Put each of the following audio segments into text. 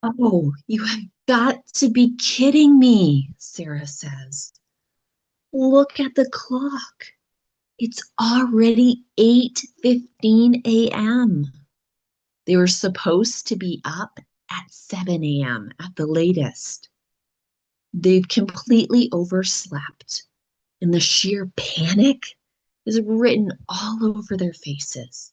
Oh, you have got to be kidding me, Sarah says. Look at the clock. It's already 8:15 a.m. They were supposed to be up at 7 a.m. at the latest. They've completely overslept, and the sheer panic is written all over their faces.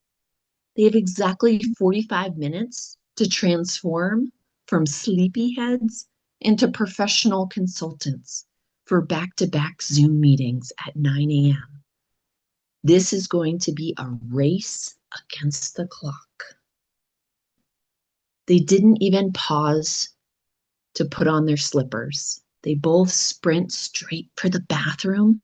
They have exactly 45 minutes to transform from sleepyheads into professional consultants for back to back Zoom meetings at 9 a.m. This is going to be a race against the clock. They didn't even pause to put on their slippers. They both sprint straight for the bathroom.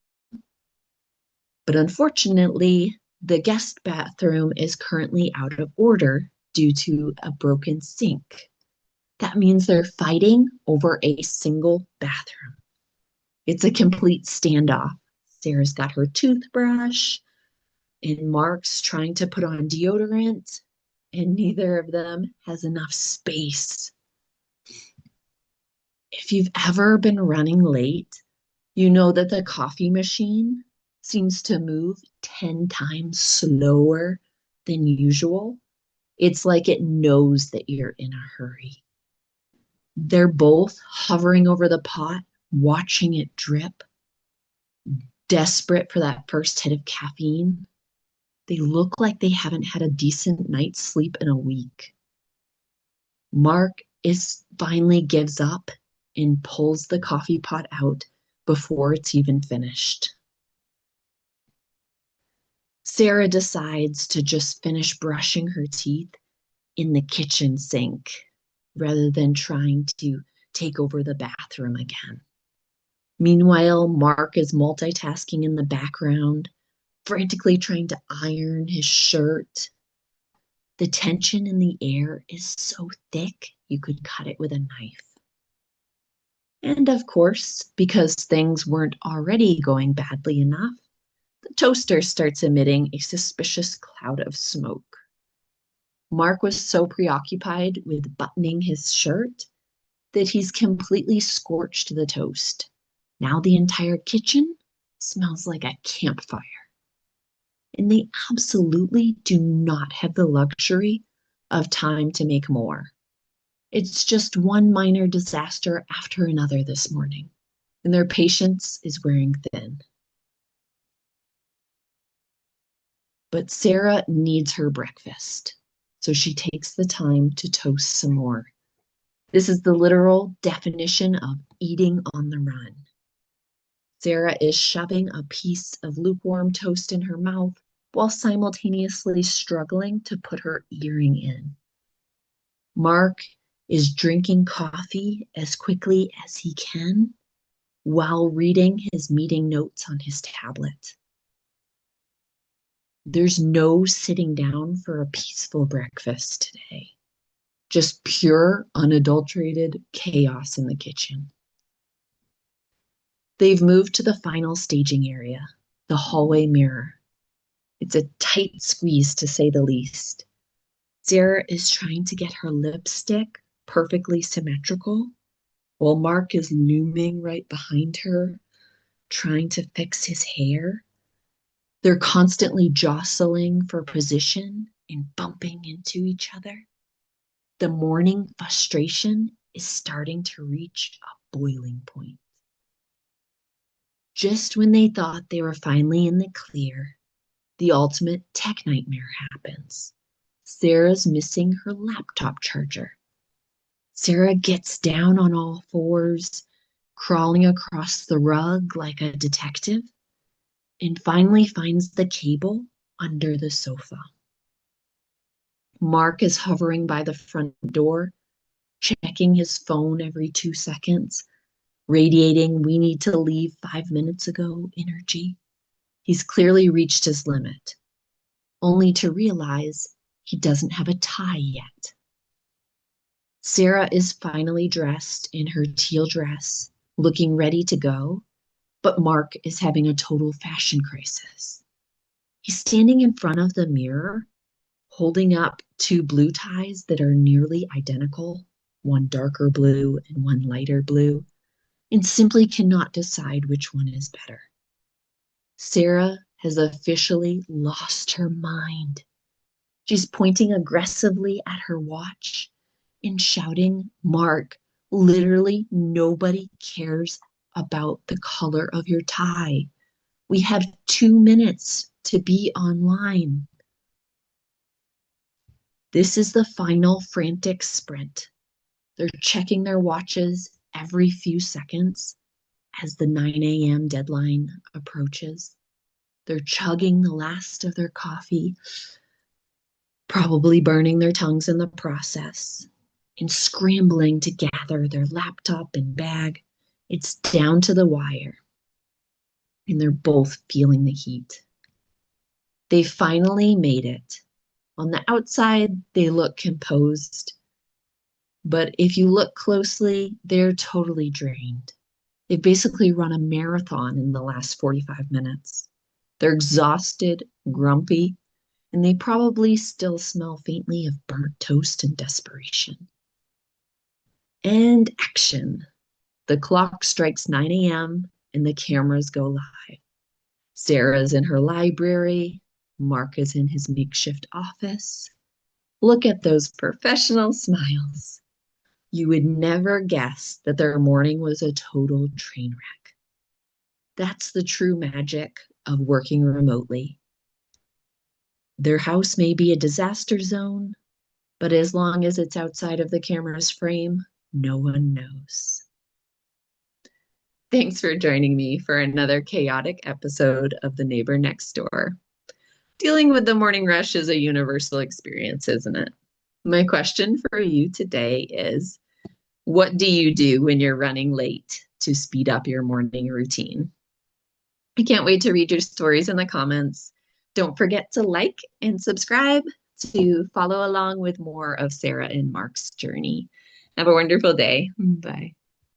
But unfortunately, the guest bathroom is currently out of order due to a broken sink. That means they're fighting over a single bathroom. It's a complete standoff. Sarah's got her toothbrush, and Mark's trying to put on deodorant, and neither of them has enough space. If you've ever been running late, you know that the coffee machine seems to move 10 times slower than usual. It's like it knows that you're in a hurry. They're both hovering over the pot, watching it drip, desperate for that first hit of caffeine. They look like they haven't had a decent night's sleep in a week. Mark is finally gives up and pulls the coffee pot out before it's even finished. Sarah decides to just finish brushing her teeth in the kitchen sink rather than trying to take over the bathroom again. Meanwhile, Mark is multitasking in the background, frantically trying to iron his shirt. The tension in the air is so thick you could cut it with a knife. And of course, because things weren't already going badly enough, the toaster starts emitting a suspicious cloud of smoke. Mark was so preoccupied with buttoning his shirt that he's completely scorched the toast. Now the entire kitchen smells like a campfire. And they absolutely do not have the luxury of time to make more. It's just one minor disaster after another this morning, and their patience is wearing thin. But Sarah needs her breakfast, so she takes the time to toast some more. This is the literal definition of eating on the run. Sarah is shoving a piece of lukewarm toast in her mouth while simultaneously struggling to put her earring in. Mark is drinking coffee as quickly as he can while reading his meeting notes on his tablet. There's no sitting down for a peaceful breakfast today. Just pure, unadulterated chaos in the kitchen. They've moved to the final staging area, the hallway mirror. It's a tight squeeze, to say the least. Sarah is trying to get her lipstick perfectly symmetrical, while Mark is looming right behind her, trying to fix his hair. They're constantly jostling for position and bumping into each other. The morning frustration is starting to reach a boiling point. Just when they thought they were finally in the clear, the ultimate tech nightmare happens. Sarah's missing her laptop charger. Sarah gets down on all fours, crawling across the rug like a detective, and finally finds the cable under the sofa. Mark is hovering by the front door, checking his phone every 2 seconds, radiating "we need to leave 5 minutes ago" energy. He's clearly reached his limit, only to realize he doesn't have a tie yet. Sarah is finally dressed in her teal dress, looking ready to go, but Mark is having a total fashion crisis. He's standing in front of the mirror, holding up two blue ties that are nearly identical, one darker blue and one lighter blue, and simply cannot decide which one is better. Sarah has officially lost her mind. She's pointing aggressively at her watch and shouting, "Mark, literally nobody cares about the color of your tie. We have 2 minutes to be online." This is the final frantic sprint. They're checking their watches every few seconds as the 9 a.m. deadline approaches. They're chugging the last of their coffee, probably burning their tongues in the process, and scrambling to gather their laptop and bag. It's down to the wire, and they're both feeling the heat. They finally made it. On the outside, they look composed, but if you look closely, they're totally drained. They've basically run a marathon in the last 45 minutes. They're exhausted, grumpy, and they probably still smell faintly of burnt toast and desperation. And action. The clock strikes 9 a.m. and the cameras go live. Sarah's in her library. Mark is in his makeshift office. Look at those professional smiles. You would never guess that their morning was a total train wreck. That's the true magic of working remotely. Their house may be a disaster zone, but as long as it's outside of the camera's frame, no one knows. Thanks for joining me for another chaotic episode of The Neighbor Next Door. Dealing with the morning rush is a universal experience, isn't it? My question for you today is, what do you do when you're running late to speed up your morning routine? I can't wait to read your stories in the comments. Don't forget to like and subscribe to follow along with more of Sarah and Mark's journey. Have a wonderful day. Bye.